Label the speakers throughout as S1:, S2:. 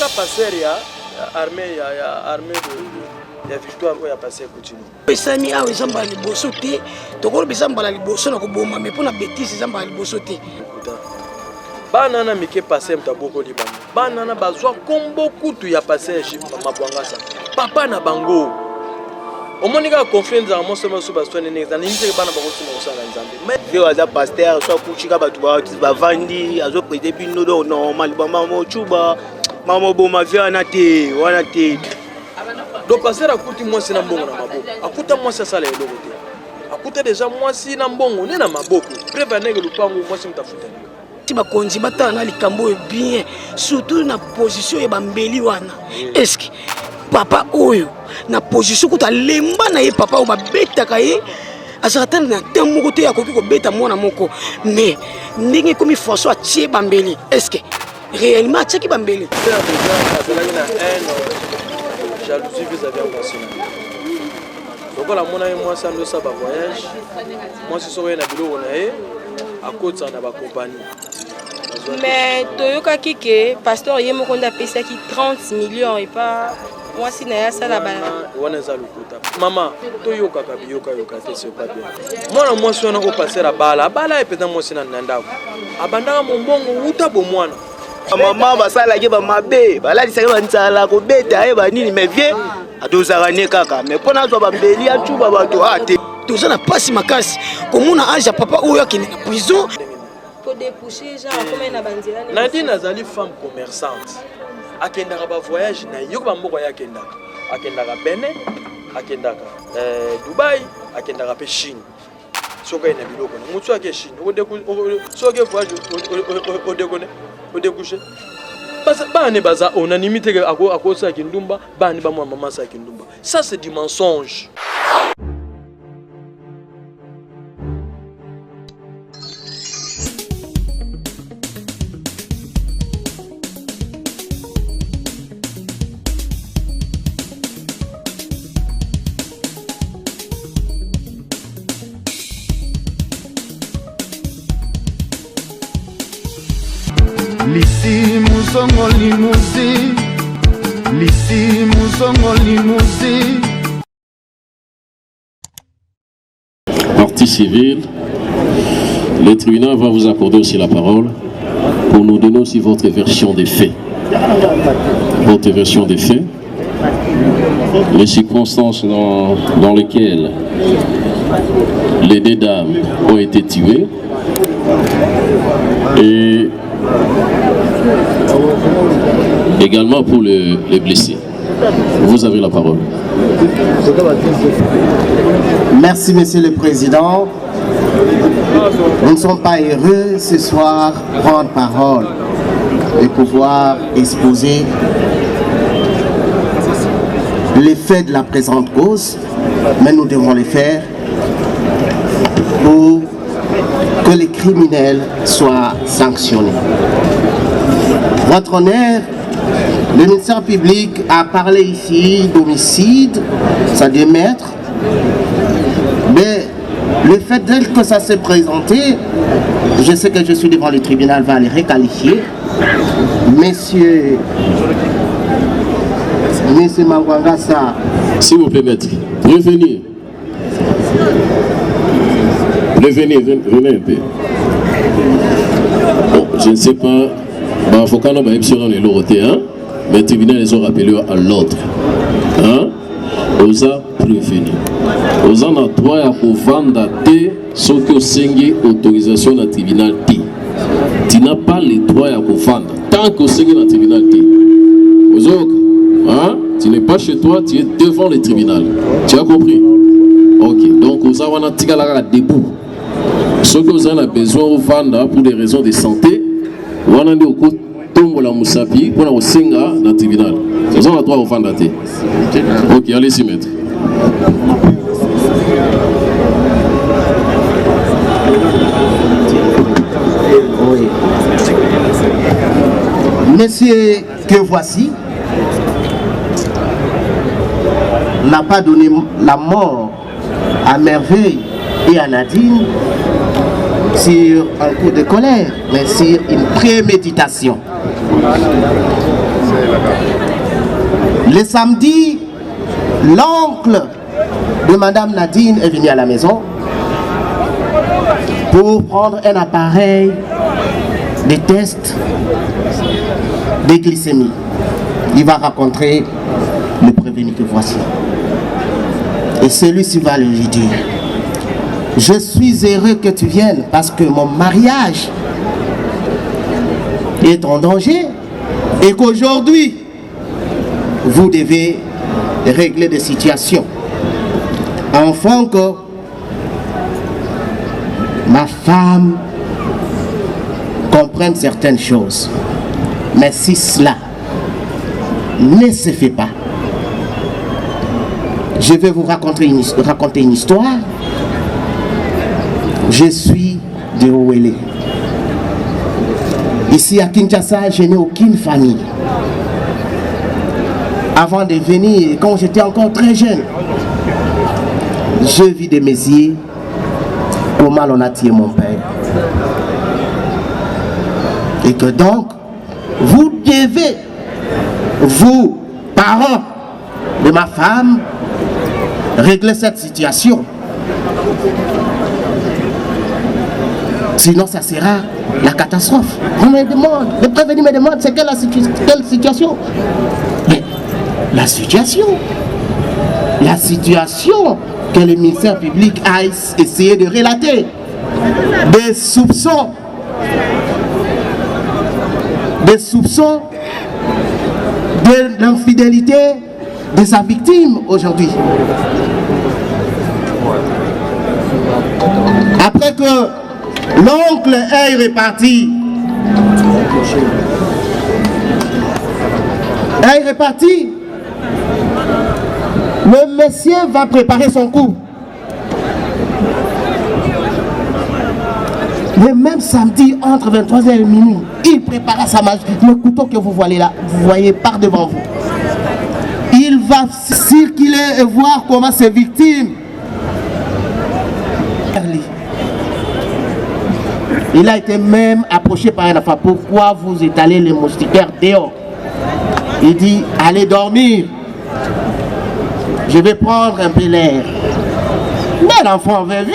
S1: kaka passer ya armée ya victoire oya passer continue
S2: pesami awa ezamba liboso te tokolo bezamba la liboso na koboma mais pona bêtise ezamba liboso te
S1: bana na mike passer mtaboko libana bana na bazwa kombo kutu ya passer mabwangasa papa na bango omonika confiance en moi seulement sur baston neza ninze bana bakoti na usala nzambe mais
S3: aza pasteur soit kuchika batu ba vandi azo prêter bino do normal bama mo chuba mama boma viana te wana te
S1: do passer akuti mwasi na mbongo na maboko akuta mwasi sala eloko te akuta déjà mwasi na mbongo ne na maboko prévenir lupango mwasi mtafuta
S2: ti bakonzi batala na likambo bien surtout na position ya bambeli wana est-ce que papa oyo na position kuta lemba na ye papa o babetaka ye azatana na tembo moko te ya koki kobeta mwana moko mais ndenge komi François atie bambeli est-ce que réellement atie bambeli
S1: jalousie vis-à-vis de moi. Donc la mona et moi ça nous ça va voyage. Moi c'est sur na bilo na e à côté ça na ba compagnie.
S4: Mais toyoka kike pasteur yemo konda pesa ki 30 millions et pas moi si na ya sala ba
S1: wana za lukuta. Maman toyoka ka biyoka yoka te c'est pas bien. Moi moi si on a passer la bala et peut-être moi si na ndako. Abandaka mombongo uta bo mwana.
S3: Maman basala ke ba mabe bala disaka bantsala ko beta e ba nini mais vie adozaka ne kaka mais pona zo ba mbeli a chuba bato ate
S2: toza na pasi makasi komona age papa oyo akende na prison
S4: pour déboucher genre comme na banzela
S1: Nadine azali femme commerçante akendaka ba voyage na yo ba mboko ya akendaka Benin akendaka Dubai akendaka pe Chine soka ina biloko na mutu ake Chine soka voyage au découcher parce que baza on anonymité à cause ça kindumba bani ba moi maman ça kindumba ça c'est du mensonge.
S5: Lisi muzongo limuzi, lisi muzongo limuzi.
S6: Partie civile, le tribunal va vous accorder aussi la parole pour nous donner aussi votre version des faits. Votre version des faits, les circonstances dans lesquelles les deux dames ont été tuées et également pour les blessés. Vous avez la parole.
S7: Merci, Monsieur le Président. Nous ne sommes pas heureux ce soir de prendre parole et pouvoir exposer les faits de la présente cause, mais nous devons les faire pour que les criminels soient sanctionnés. Votre honneur, le ministère public a parlé ici d'homicide, ça doit mettre, mais le fait tel que ça s'est présenté, je sais que je suis devant le tribunal, va les requalifier. Monsieur Mangwangasa.
S6: S'il vous plaît, maître, revenez. Venez un peu. Bon, je ne sais pas, il faut qu'on ait mais le tribunal les ont rappelés à l'ordre. Hein? Vous a prévenu. Vous en avez droit à vendre ce que vous autorisation dans le tribunal. Tu n'as pas le droit à vendre tant que vous dans le tribunal. Hein? Tu n'es pas chez toi, tu es devant le tribunal. Tu as compris? Ok, donc vous avez un debout. Ce que vous avez besoin de vendre pour des raisons de santé, vous avez au côté la Moussapi pour la Singa dans le tribunal. Vous avez droit à vendre. Ok, allez-y, maître.
S7: Oui. Monsieur que voici n'a pas donné la mort à Merveille et à Nadine sur un coup de colère, mais sur une préméditation. Le samedi, l'oncle de Madame Nadine est venu à la maison pour prendre un appareil de test de glycémie. Il va rencontrer le prévenu que voici. Et celui-ci va lui dire: je suis heureux que tu viennes parce que mon mariage est en danger et qu'aujourd'hui, vous devez régler des situations afin que ma femme comprenne certaines choses. Mais si cela ne se fait pas, je vais vous raconter une histoire. Je suis de Owele. Ici à Kinshasa, je n'ai aucune famille. Avant de venir, quand j'étais encore très jeune, je vis des Méziers, comment on a tué mon père. Et que donc, vous devez, vous, parents de ma femme, régler cette situation. Sinon, ça sera la catastrophe. On me demande, le prévenu me demande, c'est quelle situation? Mais la situation que le ministère public a essayé de relater, des soupçons de l'infidélité de sa victime aujourd'hui. Après que l'oncle est reparti, le monsieur va préparer son coup. Le même samedi, entre 23h et minuit, il prépara sa magie. Le couteau que vous voyez là, vous voyez par devant vous. Il va circuler et voir comment ses victimes. Il a été même approché par un enfant. Pourquoi vous étalez les moustiquaires dehors? Il dit, allez dormir. Je vais prendre un peu l'air. Mais l'enfant avait vu.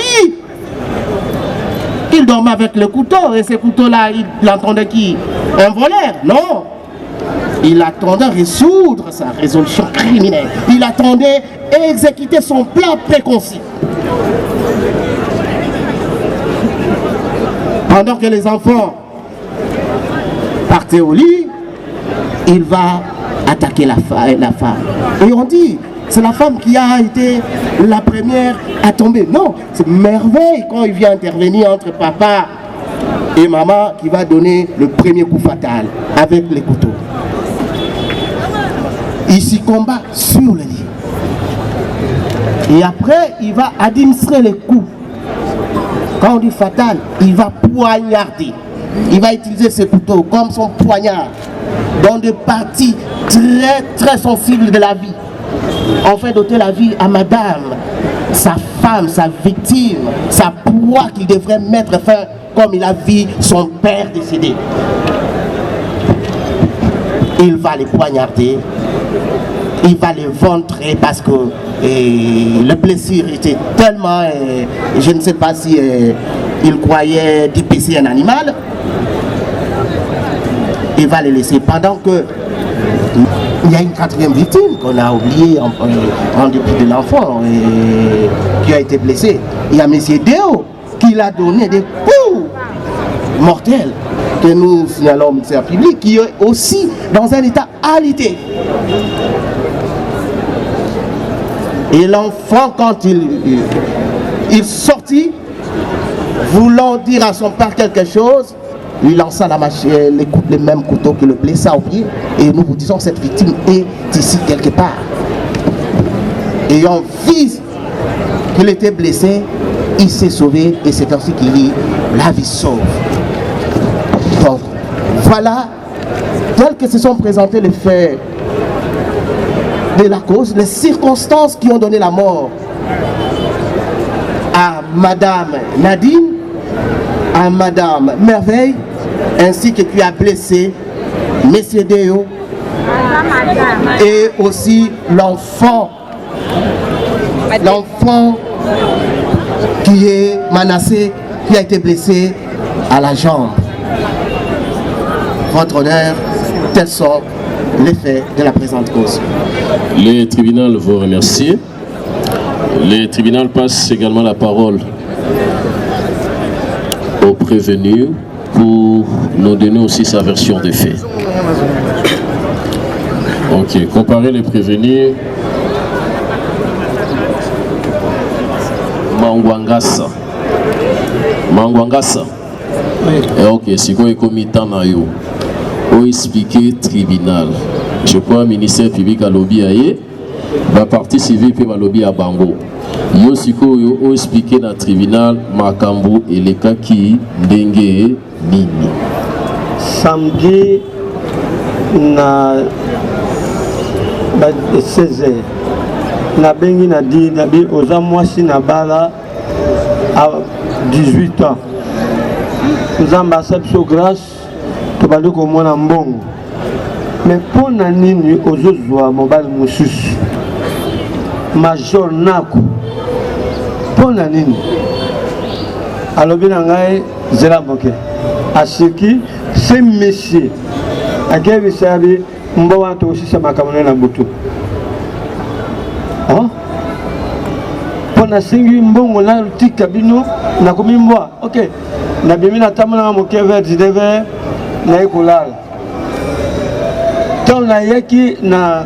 S7: Il dormait avec le couteau. Et ce couteau-là, il entendait qui? Un voleur? Non. Il attendait résoudre sa résolution criminelle. Il attendait exécuter son plan préconcis. Pendant que les enfants partaient au lit, il va attaquer la femme. Et on dit, c'est la femme qui a été la première à tomber. Non, c'est merveille quand il vient intervenir entre papa et maman qui va donner le premier coup fatal avec les couteaux. Il s'y combat sur le lit. Et après, il va administrer les coups. Quand on dit fatal, il va poignarder. Il va utiliser ce couteau comme son poignard dans des parties très très sensibles de la vie. Enfin d'ôter la vie à madame, sa femme, sa victime, sa proie qu'il devrait mettre fin comme il a vu son père décédé. Il va les poignarder, il va les ventrer parce que le blessure était tellement, je ne sais pas si il croyait d'épaissir un animal. Il va les laisser pendant que il y a une quatrième victime qu'on a oubliée en dépit de l'enfant qui a été blessé. Il y a M. Deo qui l'a donné des coups mortels que nous signalons au ministère public, qui est aussi dans un état alité. Et l'enfant, quand il sortit, voulant dire à son père quelque chose, lui lança la machine, les mêmes couteaux qui le blessa au pied. Et nous vous disons que cette victime est ici quelque part. Ayant vu qu'il était blessé, il s'est sauvé et c'est ainsi qu'il dit la vie sauve. Donc voilà, tels que se sont présentés les faits de la cause, les circonstances qui ont donné la mort à Madame Nadine, à Madame Merveille, ainsi que qui a blessé Monsieur Deo et aussi l'enfant qui est menacé, qui a été blessé à la jambe. Votre honneur, tels sont les faits de la présente cause.
S6: Le tribunal vous remercie. Le tribunal passe également la parole au prévenu pour nous donner aussi sa version des faits. Ok, comparer les prévenus. Mangwangasa. Ok, c'est quoi le comité na yo? Pour expliquer tribunal. Je crois ministère public à lobby aye, la partie civile peut lobby à Bango. Yo siko yo expliquer na tribunal makambo et les cas qui ndenge nini.
S8: Samedi na 16h na bengi na di na bi oza mwasi na bala à 18 ans. Nous avons accepté grâce to bali ko mona mbongo. Mais pour na nini ozozwa mobile mususu major nako pour na nini alobi na ngai zela boke asiki c'est monsieur akeli sabi mbo watu osisa makamano na butu pour na singi mbongo na tika bino na komimbwa ok na bimi na tamana moke vers 19h na ikulala tant na yaki na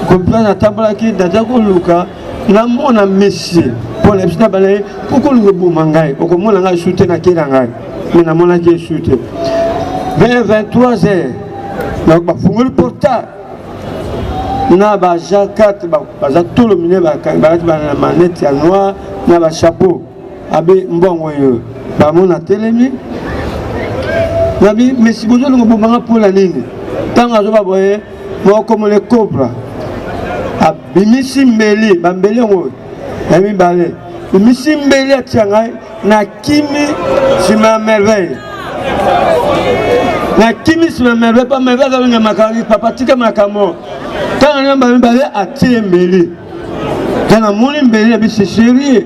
S8: kopla na tabla ki daja ko luka na mona monsieur pour les petits balais pour que le boum mangai pour que mon langage shooté na kira ngai mais na mona ki shooté vers 23h na ba fungul porta na ba jacat ba za tout le mine ba na manette ya noir na ba chapeau abe mbongo yo ba mona telemi na bi mais si bozo ngo bomanga pour la nini tant azo ba boye mo comme les cobra abimisi mbeli bambeli ngo ami balé bimisi mbeli atianga na kimi sima merveille na kimi sima merveille pas merveille avec makani papa tika makamo tant na mbali balé atie mbeli kana moni mbeli bi c'est chéri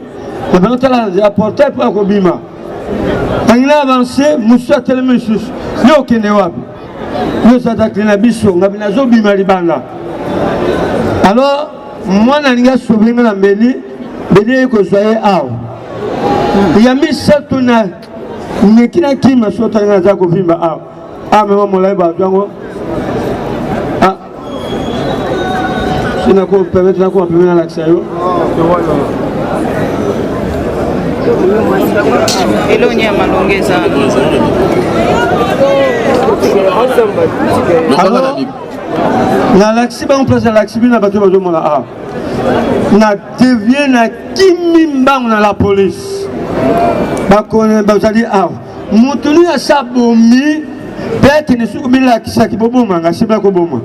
S8: na banota la apporter pour ko bima tant na avancer musa telemi sus yo kene wapi yo s'attaquer na biso ngabina zo bima libanda. Alors, moi, je suis sauvé dans la Béli, Béli que soyez à. Il y a mis ça tout na, mais qui n'a qui m'a sauté dans la copine à. Ah, mais moi, je vais ah, si nous pouvons permettre de faire un accès. Alors, na laxi ba on place laxi na bato bazo mona a na devient na kimimba na la police ba connaît ba zali a mutuni ya sabomi peut-être ne suku bila kisaki bobo manga sibla ko boma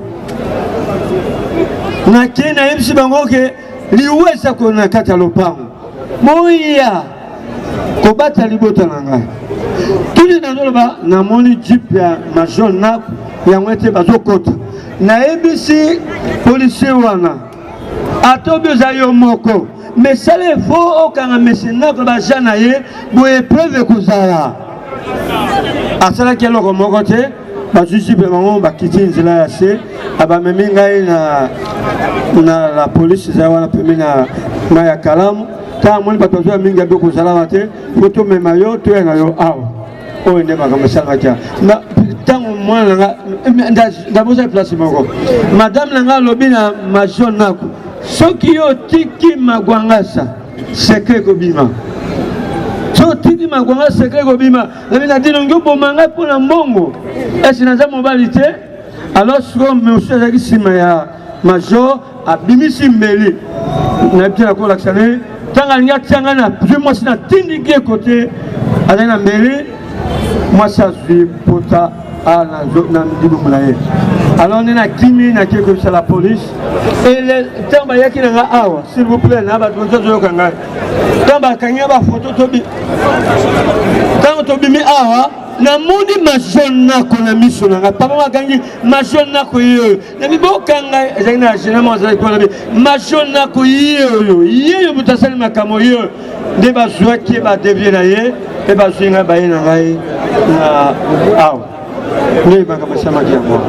S8: na kena yebisi bango ke liwesa ko na kata lopango moya ko bata libota nanga tuli na zoloba na moni jeep ya major na ya ngwete bazo kota na ABC policier wana atobi zayo moko mais ça le faut okanga mesena ko ba jana ye boye preuve kozala asala kelo ko moko te ba juge be bango ba kiti nzela ya se aba meminga na la police za wana pemina na ya kalamu ta moni bato zo minga be kozala te photo memayo to ya yo awa o ene ba kamesala kia na tango mwana d'abord place moko madame langa lobina major nako soki yo tiki magwangasa secret ko bima so tiki magwangasa secret ko bima na bina dino ngo bomanga pona mbongo esi naza mobilité alors so monsieur zaki sima ya major abimisi mbeli na ptia ko laksane tanga nya tanga na plus moi sina tindiki côté ana mbeli moi ça suis pota à la zone de alors on a kimi na quelque chose la police et le temps yaki na awa s'il vous plaît na ba dozo zo kanga temps ba kanya ba photo tobi temps tobi mi awa namoni major nako na miso nanga papa makangi major nako yo na bibokanga ezali na généralement ezali kwa na major nako yo butasali makamo yo nde bazwaki badevie na ye mpe bazwinga baye na ngai na awa nde makambo esamaki yango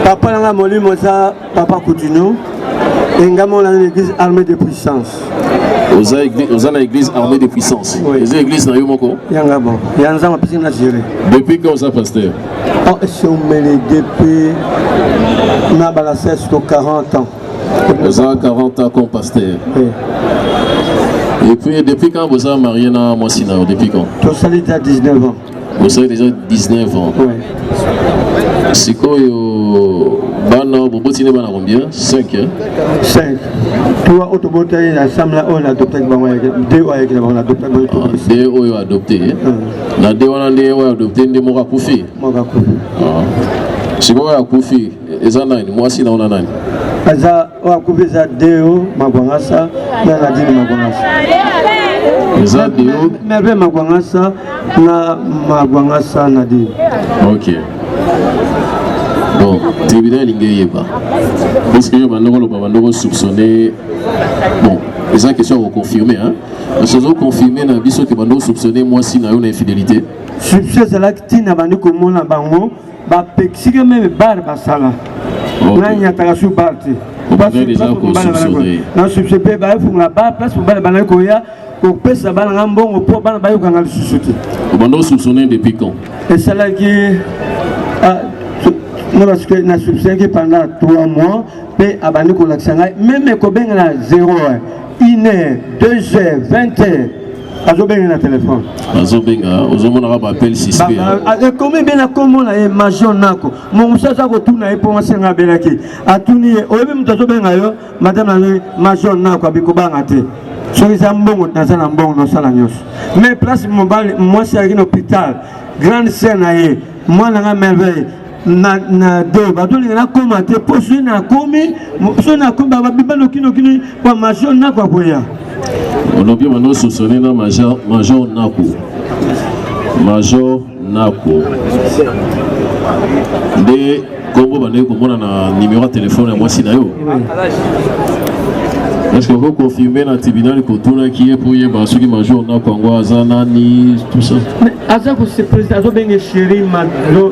S8: papa nanga molimo eza papa Coutinho engamo na l'église armée de puissance
S6: Aux l'église armée de puissance. Les églises na yomoko.
S8: Yanga bon. Yanza ma piscine à gérer.
S6: Depuis quand ça pasteur?
S8: Oh, c'est depuis na balasses 40 ans.
S6: Vous avez 40 ans comme pasteur.
S8: Oui.
S6: Et puis depuis quand vous avez marié na Mwasina? Depuis quand?
S8: Tout ça déjà 19 ans.
S6: Vous avez déjà 19 ans.
S8: Oui.
S6: C'est quoi bana bobotine bana combien? 5 hein?
S8: 5. Toi autobote ensemble on a adopté deux avec on a adopté
S6: deux oyo adopté. Na deux wana nde oyo adopté nde moka kufi.
S8: Moka kufi.
S6: C'est quoi ya kufi? Eza nani? Mwasi na ona nani?
S8: Aza wa kufi za deo mabwangasa na nadini mabwangasa.
S6: Eza deo
S8: merve mabwangasa na mabwangasa nadini.
S6: OK. Bon, tribunal ingeyeba. Parce que je soupçonné. Bon, les gens qui sont confirmés, hein. Parce qu'ils ont confirmé na biso que bando soupçonné moi si na une infidélité.
S8: Soupçonné c'est là que tina bandi ko mona bango ba pexige même bar basala. Na nyataka su barti.
S6: Ba déjà soupçonné.
S8: Na soupçonné ba fu la bar place pour bana ko ya ko pesa bana ngambongo po bana ba yo kanga susuti.
S6: Bando soupçonné depuis quand?
S8: Et c'est là que non parce que na soupçonné pendant 3 mois pe abandi ko laksanga même ko benga na 0 heure 1 heure 2 heures 20 heures azo benga na téléphone
S6: azo benga ozo mona ba appel suspect
S8: comme bien na comme na major nako mon musasa ko tuna e po masenga belaki atuni oyebi mutazo benga yo madame na major nako abiko banga te soki za mbongo nazana mbongo no sala nyos mais place mobile moi c'est à l'hôpital grande scène na ye moi na merveille na deux badoli na commenter pour ceux na komi ceux na komi ba bibalo kino kwa major na kwa boya
S6: on a bien maintenant soupçonné na major nako de kombo bande ko mona na numéro de téléphone ya mwasi na yo. Est-ce que vous confirmez dans le tribunal que tout qui est pour y avoir ceux qui major na Congo azanani tout ça?
S8: Mais azako c'est président azo benga chéri major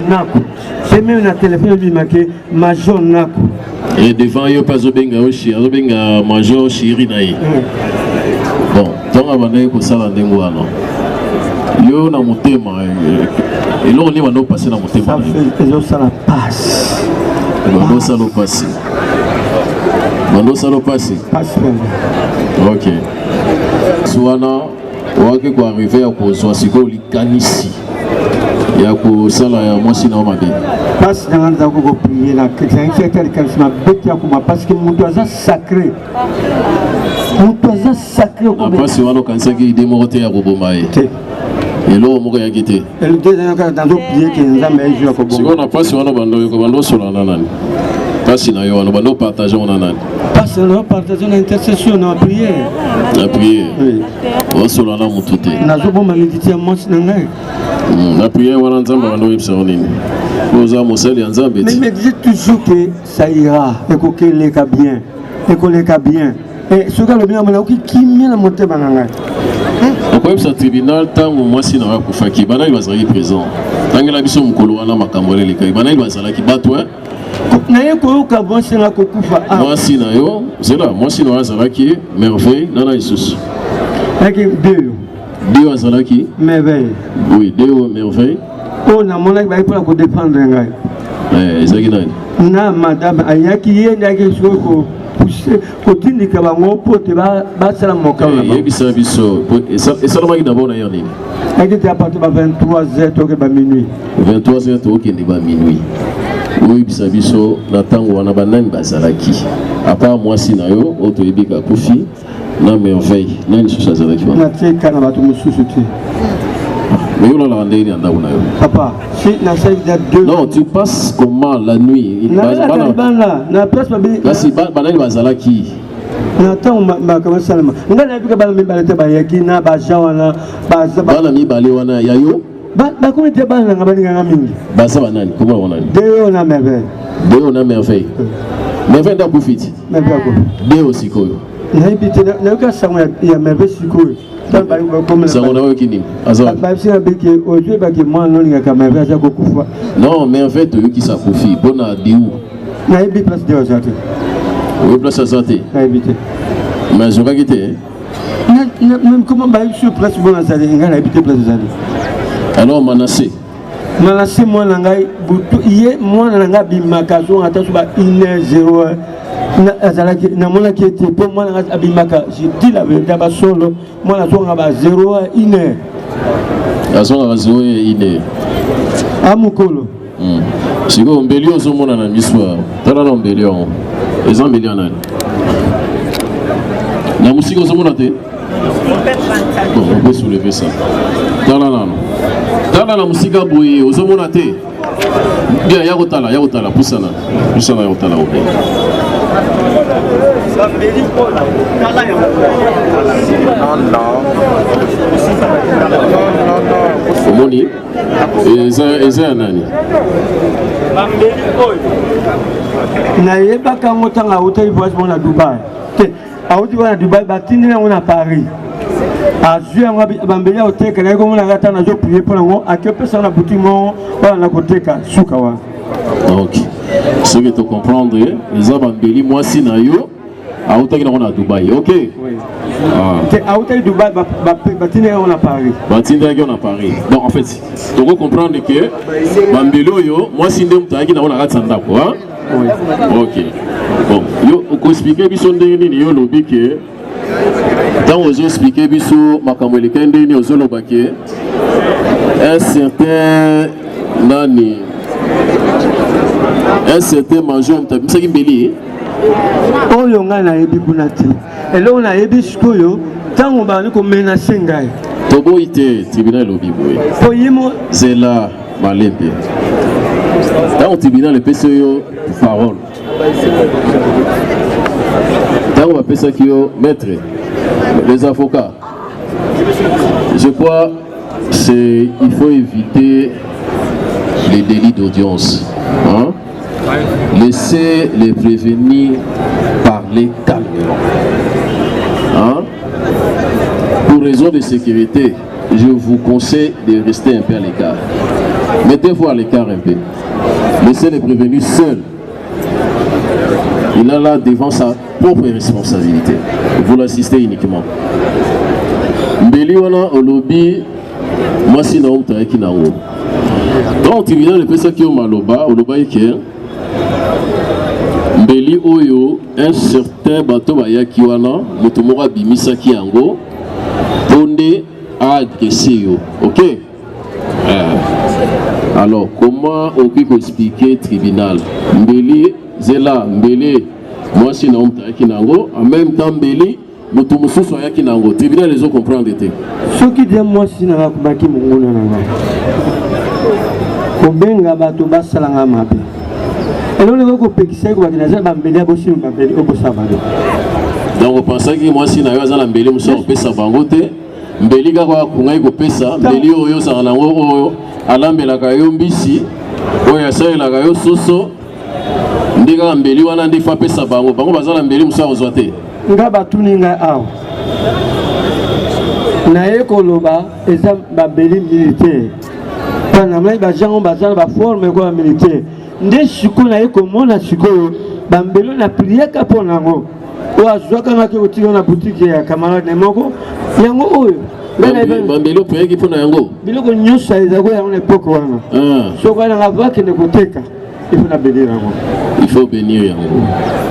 S8: nako. C'est même na téléphone lui marqué major nako.
S6: Et devant yo pas zo benga oshi azo benga major chéri na yi. Bon, donc abandé ko sala ndengo ano. Yo na motema et là on est maintenant passé dans motema.
S8: Ça fait que ça la passe.
S6: Bando ça le passe. Bando ça le passe. OK. Suana wake ko arriver à ko so siko likanisi. Ya ko sala ya mwasi na mabe.
S8: Passe dans la ko prier la chrétien qui est charisme beti akuma parce que mutu aza sacré. Mutu aza sacré ko.
S6: Passe wana kanisa ki démoroté ya ko bomaye. Et là on moko ya kité.
S8: Et le deuxième cas dans d'autres pieds qui nzambe ejo ko bon.
S6: Siko na passe wana bando solo na nani. Passe na yo wana bando partager wana nani.
S8: Passe na partager na intercession na prière.
S6: La prière.
S8: Oui.
S6: O solo na mutute.
S8: Na zo bon malidité mwasi na ngai.
S6: La prière wana nzamba bando yipsa nini. Oza mosali ya nzambe.
S8: Mais me dit toujours que ça ira et que les cas bien. Et que les cas bien. Et ce gars le bien mona qui mien la monter bananga.
S6: Pourquoi ce tribunal tant mwasi na kufaki bana il bazali présent. Tangela biso mukolo wana makambolé les kai bana il bazala ki batwa.
S8: Na ye ko ka mwasi na ko kufa.
S6: Mwasi na yo, c'est là mwasi na bazala ki merveille nana Yesus.
S8: Aki Dieu
S6: azala ki
S8: merveille.
S6: Oui, Dieu merveille.
S8: Oh na mona ba pour ko défendre ngai.
S6: Ezaki nani?
S8: Na madame ayaki ye ndaki soko pousser kotindika bango pote ba sala mokala ba.
S6: Yebisa biso et ça maki d'abord na yoni.
S8: Ayaki à partir de 23h to ke ba minuit.
S6: 23h to ke ba minuit. Oui bisa biso na tango wana banani bazalaki. À part moi si na yo auto ebika kufi na merveille na ni susa zalaki wana.
S8: Na tika na bato mususu ti.
S6: Mais on l'a rendu dans la
S8: papa, si na salle de 2.
S6: Non, tu passes comment la nuit?
S8: Na place babi.
S6: Là si banani bazala ki.
S8: Na tant ma comment ça ma. Ngana bika bana mi balete ba yaki na ba jawana ba
S6: bana mi bale wana yayo.
S8: comment était bas dans la mingi?
S6: Basa banani, comment on a?
S8: Deux on a merveille.
S6: Deux on a merveille. Merveille d'un profit. Deux aussi quoi.
S8: N'habite n'a aucun sang il y a merveille si quoi.
S6: Ça on a eu qui ni. Non, merveille de qui ça profite. Bon à Dieu.
S8: N'habite place de aujourd'hui.
S6: Oui, place à santé.
S8: N'habite.
S6: Mais je vais quitter.
S8: Même comment bailler sur place bon à Zali, il a habité place de Zali.
S6: Alors Manassé.
S8: Manassé moi nangai butu iye moi nanga bimakazo ata suba 1-0 na azalaki na mona qui était pour moi nanga abimaka. Je dis la vérité ba solo moi na zonga ba 0-1.
S6: Azonga ba 0-1.
S8: Amukolo.
S6: Siko mbeli ozomona na miswa. Tala na mbeli on. Les mbeli anani. Na musiko ozomona te. Bon, on peut soulever ça. Dans la musique, aux homonatés. Bien, Yagotala, Poussana, Yagotala. Omoni, et Nani.
S8: N'ayez pas qu'à monter à hôtel à Dubaï. À hôtel à Dubaï, bâtiment on a Paris. A joué un bambélia au tech, et comme on a raté un jour prié pour l'envoi, à quel personne a bouti mon côté Soukawa.
S6: Ok. Ce que tu comprends, les abambélis, moi, si nayo, à hôtel on a Dubaï, ok? Oui.
S8: À hôtel Dubaï, bâtiment on a Paris.
S6: Bâtiment on a Paris. Donc en fait, tu dois comprendre que bambélo yo, moi, si nous on a raté un d'accord, oui. Ok. Bon, yo, on explique que son dernier yo lobby que. Quand vous expliquez biso makamwele kende ni ozolo baké un certain major mtabisa kimbeli
S8: oyo nga na yebi kunati elo na yebi sikoyo tango bani ko menacer ngai
S6: tobo ite tribunal lobi boy
S8: po yimo
S6: zela malembe dans le tribunal le PCO parole dans le PCO maître les avocats, je crois il faut éviter les délits d'audience. Hein? Laissez les prévenus parler calmement. Hein? Pour raison de sécurité, je vous conseille de rester un peu à l'écart. Mettez-vous à l'écart un peu. Laissez les prévenus seuls. Il est là devant sa propre responsabilité. Vous l'assistez uniquement. Mbeli wana au lobby, moi si na omta ki na ngo. Dans le tribunal le pesa ki o maloba, o loba yeke. Mbeli oyo un certain bateau baya ki wana, moto moko bimisa ki yango, ponde a agressé yo. OK? Alors, comment on peut expliquer tribunal? Mbeli Zela, Mbele, moi si non Kinango, en même temps Mbeli, Moutoumousou soit Kinango. Tribunal les autres comprendre.
S8: Ce qui dit moi si n'a pas qui m'ont Kobenga bato basalanga mabe. Alors le ko pekisa ko bakinaza bambeli aboshi mbeli obosabado.
S6: Donc on pense que moi si na yo azala mbeli muso pesa bango te. Mbeli ka kwa kungai ko pesa, mbeli oyo sa nango oyo alambela ka yo mbisi, oyo asala ka yo soso. Ndiga mbeli wana ndi fa pesa bango bazala mbeli musa ozwate
S8: nga batuninga aw na ekoloba eza babeli militaire pana mai bajango bazala ba forme ko militaire nde siko na ekomona siko bambelo na prieka pona ngo wazwaka ngake otilo na boutique ya camarade moko yango oyo
S6: bambelo prieki pona yango
S8: biloko nyosa ezako yango na poko wana soko na ngavake ne koteka. Il faut bénir.
S6: Il faut bénir.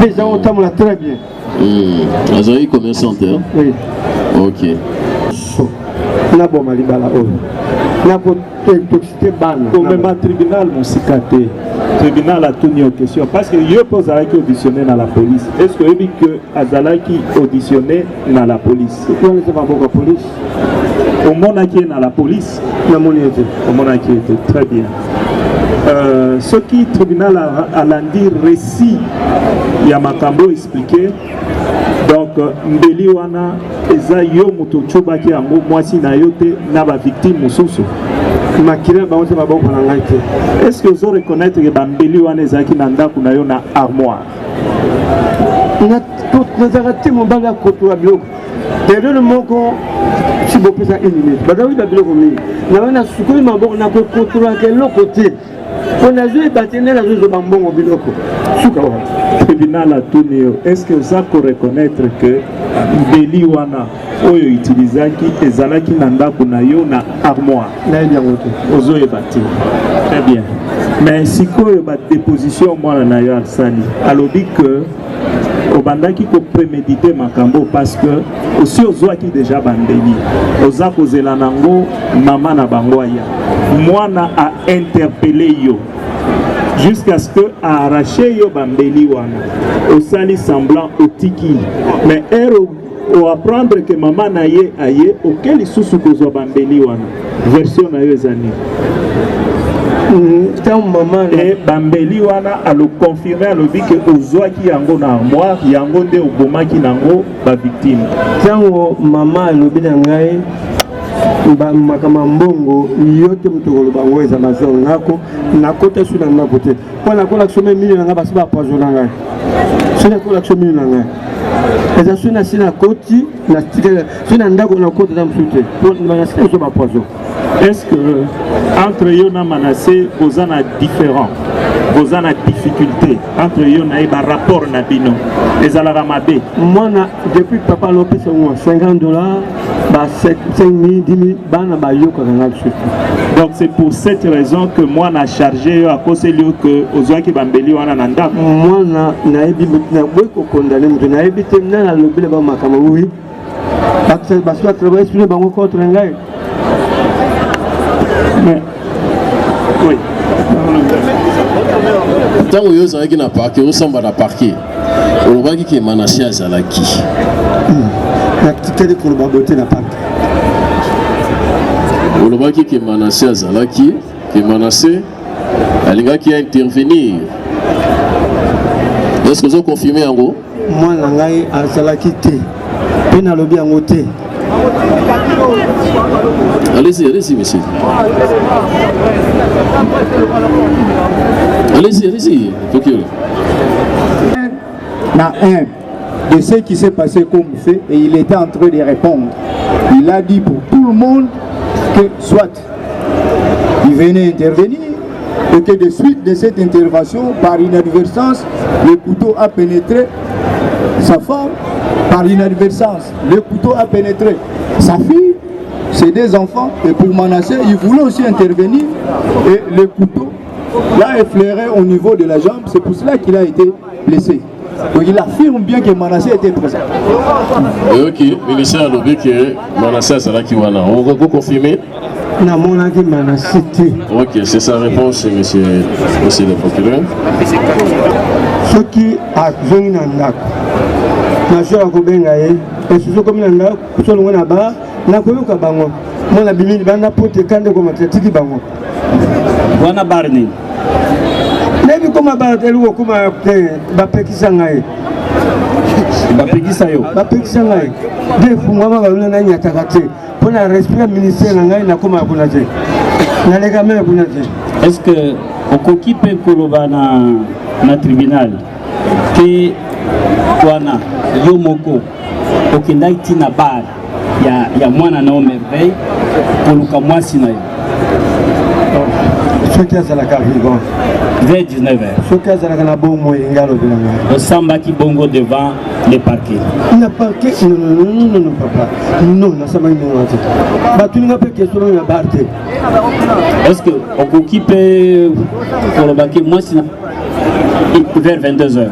S8: Les gens ont très bien.
S6: Vous avez commerçant.
S8: Oui.
S6: Ok.
S8: Na bomba libala oyo. Na ko toxicité ban.
S9: Comme même tribunal mon cicaté. Tribunal a tout mis en question parce que je pose à qui auditionner dans la police. Est-ce que vous dites que Azalaki auditionné dans la police?
S8: On ne sait pas pourquoi police.
S9: Au monde qui est dans la police.
S8: Au monde
S9: qui était très bien. ce qui tribunal a lundi récit il y a makambo expliqué donc mbeli wana eza yo moto chobaki yango mwasi na yo te na ba victime mosusu makila ba onse ba bon na ngai te. Est-ce que vous reconnaître que bambeli wana ezaki na ndako na yo na armoire
S8: na tout nazarati mobala koto biloko période moko si vous pesa une minute badawi ba biloko mingi na bana sukuli maboko na ko kotola kelo côté on a joué batene la joué bambongo biloko suka wa
S9: tribunal a tourné. Est-ce que vous avez reconnaître que mbeli wana oyo utilizaki ezalaki na ndako na yo na armoire
S8: na bien route
S9: ozo ebati très bien mais sikoyo ba déposition mwana na yo alsani alobi que obandaki ko préméditer makambo parce que aussi ozwaki déjà bambeli oza kozela nango mama na bango aya mwana a interpellé yo jusqu'à ce que a arraché yo bambeli wana osali semblant otiki mais o apprendre que maman na ye aye auquel isusu kozwa bambeli wana version na yo ezani et bambeli wana alo confirmer alobi que ozwaki yango na armoire yango nde obomaki nango ba victime
S8: tango mama alobi na ngai makama mbongo yote mutokolo bango eza na zone nako nakota suna nako te mpona kola some mini na ngai basi bapoisona ngai sona kola some mini na ngai eza sona sina koti na tikela sona ndako na kota na msu te mpona sina so bapoison.
S9: Est-ce que entre yo na Manassé vous en a différent, vous en a difficulté entre yo na ba rapport na bino ezalaka mabe
S8: moi depuis papa lopé c'est moi $50 ba 5,000 10,000 bana ba yo ko na surtout.
S9: Donc c'est pour cette raison que moi na chargé yo à cause lieu que ozwaki bambeli wana na ndako
S8: moi na ebi na boy ko condamner mutu na ebi te na lobby ba makama oui parce que travailler sur bango contre ngai.
S9: Oui.
S6: Tant que vous avez un parquet, vous semblez à parquet. On voit que Manassé a Zalaki.
S8: La petite école va botter la parquet.
S6: On voit que Manassé a Zalaki, que Manassé a les gars qui a intervenir. Est-ce que vous avez confirmé en gros?
S8: Moi, je suis à Zalaki. Je suis à lobby en côté.
S6: Allez-y, allez-y, monsieur. Allez-y, allez-y.
S10: Na un de ce qui s'est passé comme fait et il était en train de répondre. Il a dit pour tout le monde que soit il venait intervenir et que de suite de cette intervention, par inadvertance, le couteau a pénétré sa femme. Par inadvertance, le couteau a pénétré sa fille, ses deux enfants, et pour Manassé, il voulait aussi intervenir, et le couteau l'a effleuré au niveau de la jambe, c'est pour cela qu'il a été blessé. Donc il affirme bien que Manassé était présent.
S6: Ok, le ministère a dit que Manassé a Zalaki wana. On va vous confirmer? Ok, c'est sa réponse, monsieur le procureur.
S8: Ce qui a besoin d'un na jola ko benga ye esusu ko minanga kusolo ngona ba na ko yoka bango mona bimini banda pote kande ko matatiki bango wana barni nebi ko mabara eluko kuma te bapekisa ngai bapekisa yo bapekisa ngai de fungwa ba lona na nyataka te pona respect ministère na ngai na koma kuna te na lega me kuna te.
S11: Est-ce que okoki pe koloba na tribunal que wana yo moko okendaki tina bar ya mwana na omerveille koluka mwasi na yo
S8: soki azalaka vivant
S11: vers 19h
S8: soki azalaka na bomo elingi alobela ngai
S11: osambaki bongo devant le parquet
S8: na parquet non papa non nasambaki bongo te batuninga mpe question ya bar te.
S11: Est-ce que okoki mpe kolobaki mwasi na vers 22h?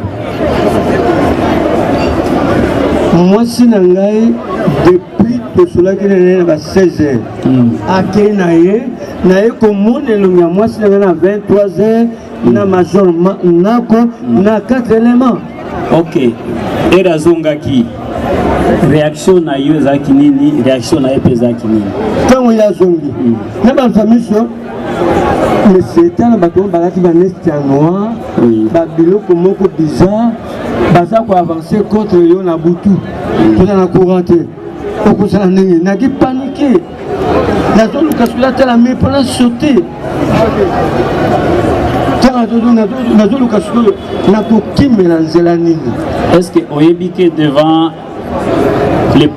S8: Moi, si nangai depuis que cela qui est à 16h, à Kenaye, nae comme le moi si nangai à 23h, na major nako na 4 éléments.
S11: Ok. Et la zongaki réaction na yo zaki nini réaction na epeza ki nini
S8: tango ya zongi na ba famille mais c'est un bateau qui va rester en noir, biloko moko bizarre, baza ko avancer contre yo na butu, pour la couranté. Au ça n'a pas paniqué. La zone où tu as mis pour la sauter.
S11: Est-ce que Oyebike devant les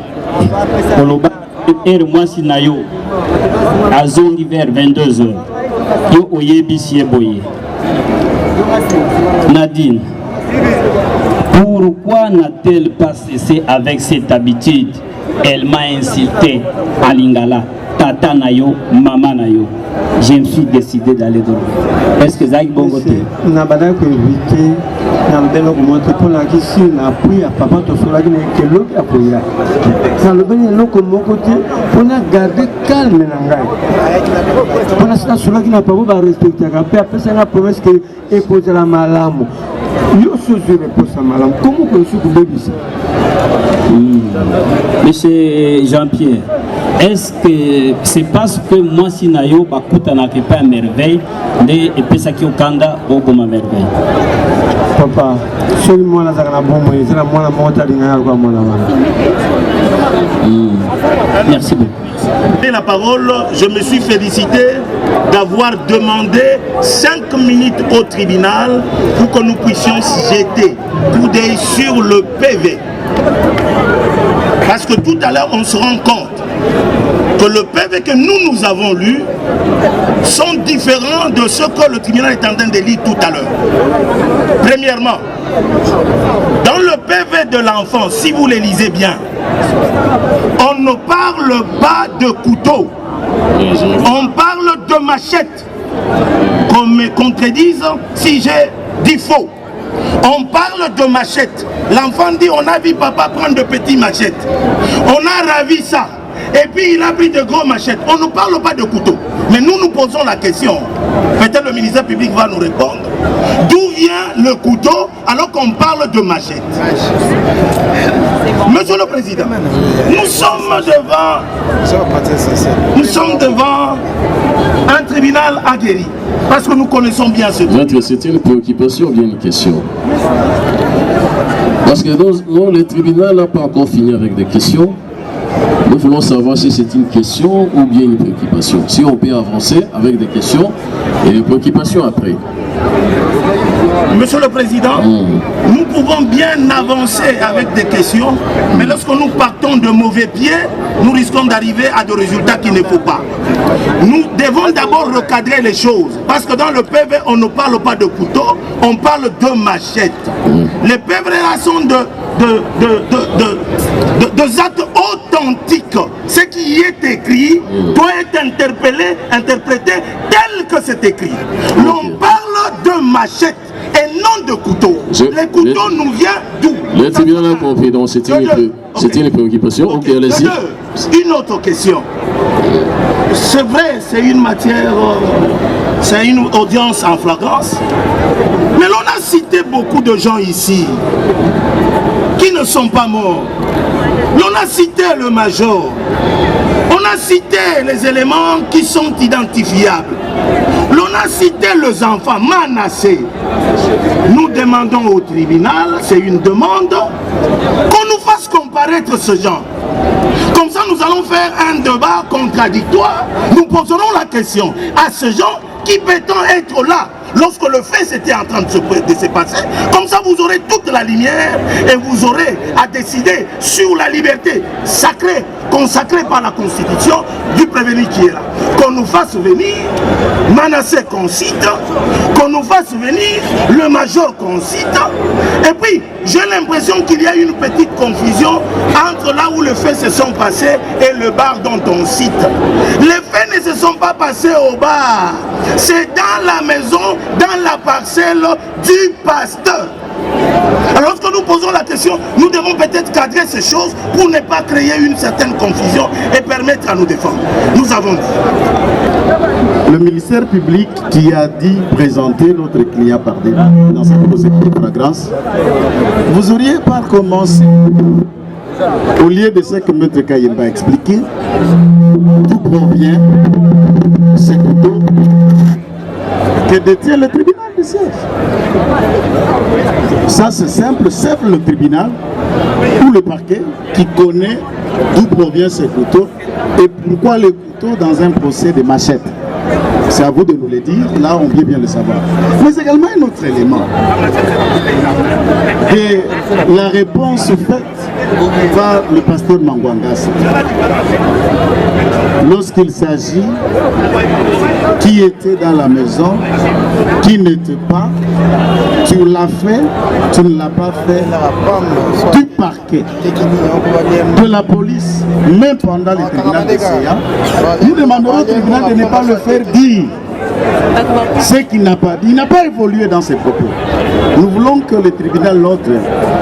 S11: moi si nayo à zone vers 22h yo Oyebi boye Nadine, pourquoi n'a-t-elle pas cessé avec cette habitude? Elle m'a insulté à Lingala, tata nayo, maman nayo. Je me suis décidé d'aller dormir. Est-ce que Zach Bongote?
S8: Na bada ko éviter na mbelo ko montre pour la kisi na puis à papa to sola ki ke lo ki apoya. Na le beni lo ko mon côté pour na garder calme na ngai. Pour na sola ki na papa ba respecter ka pe après ça na promesse que et poser la malamu. Yo sozu repose la malamu. Comment que je peux dire?
S11: Monsieur Jean-Pierre, est-ce que c'est parce que moi si nayo bakuta na kepa à merveille de epesa ki okanda oboma merveille?
S8: Papa, seul moi la zakana bomo, c'est la moi la monta dinga kwa moi la wana.
S11: Merci beaucoup.
S12: La parole, je me suis félicité d'avoir demandé 5 minutes au tribunal pour que nous puissions jeter coup d'œil sur le PV. Parce que tout à l'heure, on se rend compte que le PV que nous avons lu sont différents de ce que le tribunal est en train de lire tout à l'heure. Premièrement, dans le PV de l'enfant, si vous les lisez bien, on ne parle pas de couteau, on parle de machette. Qu'on me contredise si j'ai dit faux. On parle de machette. L'enfant dit on a vu papa prendre de petites machettes. On a ravi ça. Et puis il a pris de gros machettes. On ne parle pas de couteau. Mais nous nous posons la question. Peut-être le ministère public va nous répondre. D'où vient le couteau alors qu'on parle de machette? Monsieur le Président, nous sommes devant un tribunal aguerri. Parce que nous connaissons bien ce
S6: truc. C'est une préoccupation ou bien une question? Parce que nous, le tribunal n'a pas encore fini avec des questions. Nous voulons savoir si c'est une question ou bien une préoccupation. Si on peut avancer avec des questions et des préoccupations après.
S12: Monsieur le Président, nous pouvons bien avancer avec des questions, mais lorsque nous partons de mauvais pieds, nous risquons d'arriver à des résultats qu'il ne faut pas. Nous devons d'abord recadrer les choses, parce que dans le PV, on ne parle pas de couteau, on parle de machette. Les PV là sont des actes authentiques. Ce qui y est écrit doit être interprété tel que c'est écrit. L'on parle de machette et non de couteau. Les couteaux nous viennent d'où?
S6: Le tribunal a compris, donc c'était une préoccupation. Ok, allez-y.
S12: Une autre question. C'est vrai, c'est une matière, c'est une audience en flagrance. Mais l'on a cité beaucoup de gens ici qui ne sont pas morts. L'on a cité le major. On a cité les éléments qui sont identifiables. L'on a cité les enfants menacés. Nous demandons au tribunal, c'est une demande, qu'on nous fasse comparaître ce genre. Comme ça, nous allons faire un débat contradictoire. Nous poserons la question à ce genre qui peut-on être là lorsque le fait c'était en train de se passer. Comme ça, vous aurez toute la lumière et vous aurez à décider sur la liberté sacrée, consacrée par la Constitution du prévenu qui est là. Qu'on nous fasse venir Manassé qu'on cite, qu'on nous fasse venir le major qu'on cite. Et puis, j'ai l'impression qu'il y a une petite confusion entre là où les faits se sont passés et le bar dont on cite. Les faits ne se sont pas passés au bar. C'est dans la maison, dans la parcelle du pasteur. Alors lorsque nous posons la question, nous devons peut-être cadrer ces choses pour ne pas créer une certaine confusion et permettre à nous défendre. Nous avons dit.
S13: Le ministère public qui a dit présenter notre client par délit dans cette procédure de flagrance, vous auriez pas commencé au lieu de ce que M. Kayemba a expliqué, d'où provient ces couteaux que détient le tribunal de siège. Ça c'est simple, c'est le tribunal ou le parquet qui connaît d'où provient ce couteau et pourquoi le couteau dans un procès de machette. C'est à vous de nous le dire, là on peut bien le savoir. Mais également un autre élément. Et la réponse faite par le pasteur Mangwangas. Lorsqu'il s'agit qui était dans la maison, qui n'était pas, tu l'as fait, tu ne l'as pas fait, du parquet, de la police, même pendant le tribunal de CA, nous demandons au tribunal de ne pas le faire dire ce qu'il n'a pas dit. Il n'a pas évolué dans ses propos. Nous voulons que le tribunal note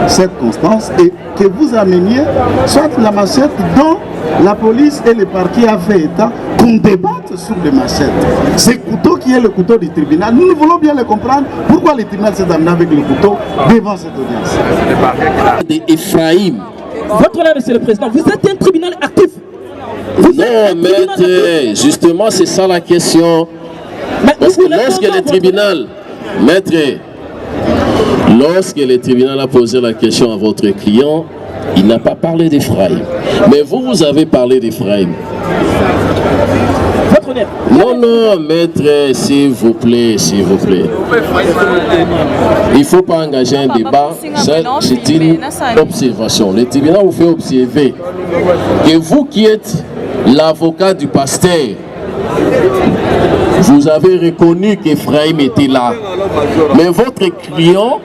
S13: cette constance et que vous ameniez soit la machette dont la police et le parquet a fait état, qu'on débatte sur les machettes. Ce couteau qui est le couteau du tribunal, nous voulons bien le comprendre. Pourquoi le tribunal s'est amené avec le couteau devant cette audience?
S6: Ephraim.
S14: Votre honneur, monsieur le président, vous êtes un tribunal actif.
S6: Non, maître, justement, c'est ça la question. Parce que lorsque le tribunal, maître, lorsque le tribunal a posé la question à votre client, il n'a pas parlé d'Ephraim. Mais vous, vous avez parlé d'Ephraim.
S14: Votre honneur.
S6: Non, non, maître, s'il vous plaît, s'il vous plaît. Il ne faut pas engager un débat. C'est une observation. Le tribunal vous fait observer que vous qui êtes l'avocat du pasteur, vous avez reconnu qu'Ephraim était là. Mais votre client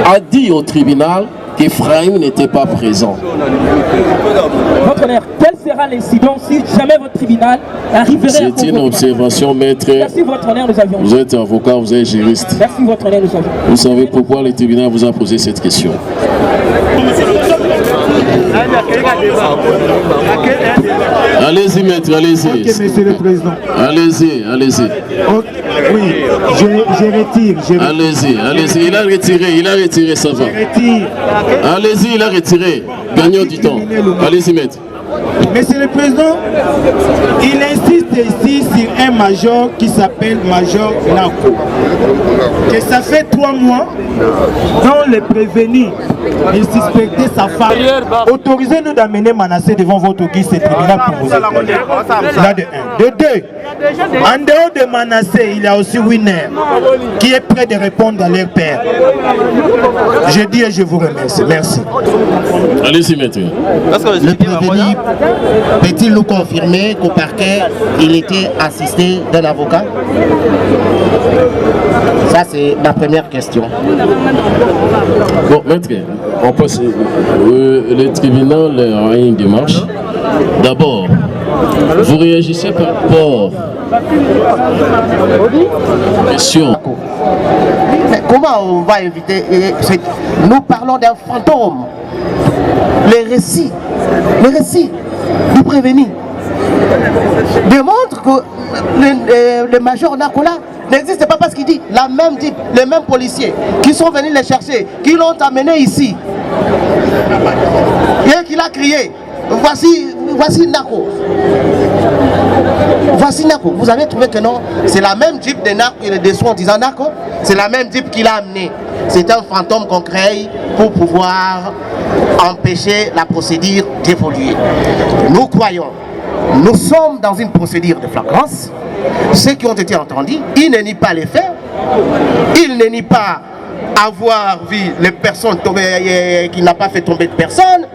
S6: a dit au tribunal qu'Ephraim n'était pas présent.
S14: Votre honneur, quel sera l'incident si jamais votre tribunal arriverait à...
S6: C'est une observation, maître.
S14: Merci, votre honneur, nous avions...
S6: Vous êtes avocat, vous êtes juriste.
S14: Merci, votre honneur, nous avions...
S6: Vous savez pourquoi le tribunal vous a posé cette question? Allez-y, maître, allez-y.
S8: Ok, monsieur le président.
S6: Allez-y, allez-y.
S8: Oui, je retire.
S6: Allez-y, allez-y. Il a retiré, ça va. Allez-y, il a retiré. Gagnons du temps. Allez-y, maître.
S8: Monsieur le Président, il insiste ici sur un major qui s'appelle Major Nako. Que ça fait 3 mois dont le prévenu, il suspectait sa femme. Autorisez-nous d'amener Manassé devant votre guide et tribunal pour vous éclairer. Là de 1. De 2, en dehors de Manassé, il y a aussi Winner qui est prêt de répondre à leur père. Je dis et je vous remercie. Merci.
S6: Allez-y, maître.
S7: Le prévenu peut-il nous confirmer qu'au parquet, il était assisté d'un avocat? Ça, c'est ma première question.
S6: Bon, maître, on passe. Le tribunal a une démarche. D'abord, vous réagissez par rapport question.
S7: Mais comment on va éviter? Nous parlons d'un fantôme. Les récits du prévenu démontrent que le major Nakola n'existe pas parce qu'il dit les mêmes policiers qui sont venus les chercher, qui l'ont amené ici et qu'il a crié voici Nako. Voici Nako. Vous avez trouvé que non, c'est la même type de Nako, il est déçu en disant Nako, c'est la même type qu'il a amené. C'est un fantôme qu'on crée pour pouvoir empêcher la procédure d'évoluer. Nous croyons, nous sommes dans une procédure de flagrance. Ceux qui ont été entendus, ils ne nient pas les faits, ils ne nient pas avoir vu les personnes tomber, qui n'a pas fait tomber de personne.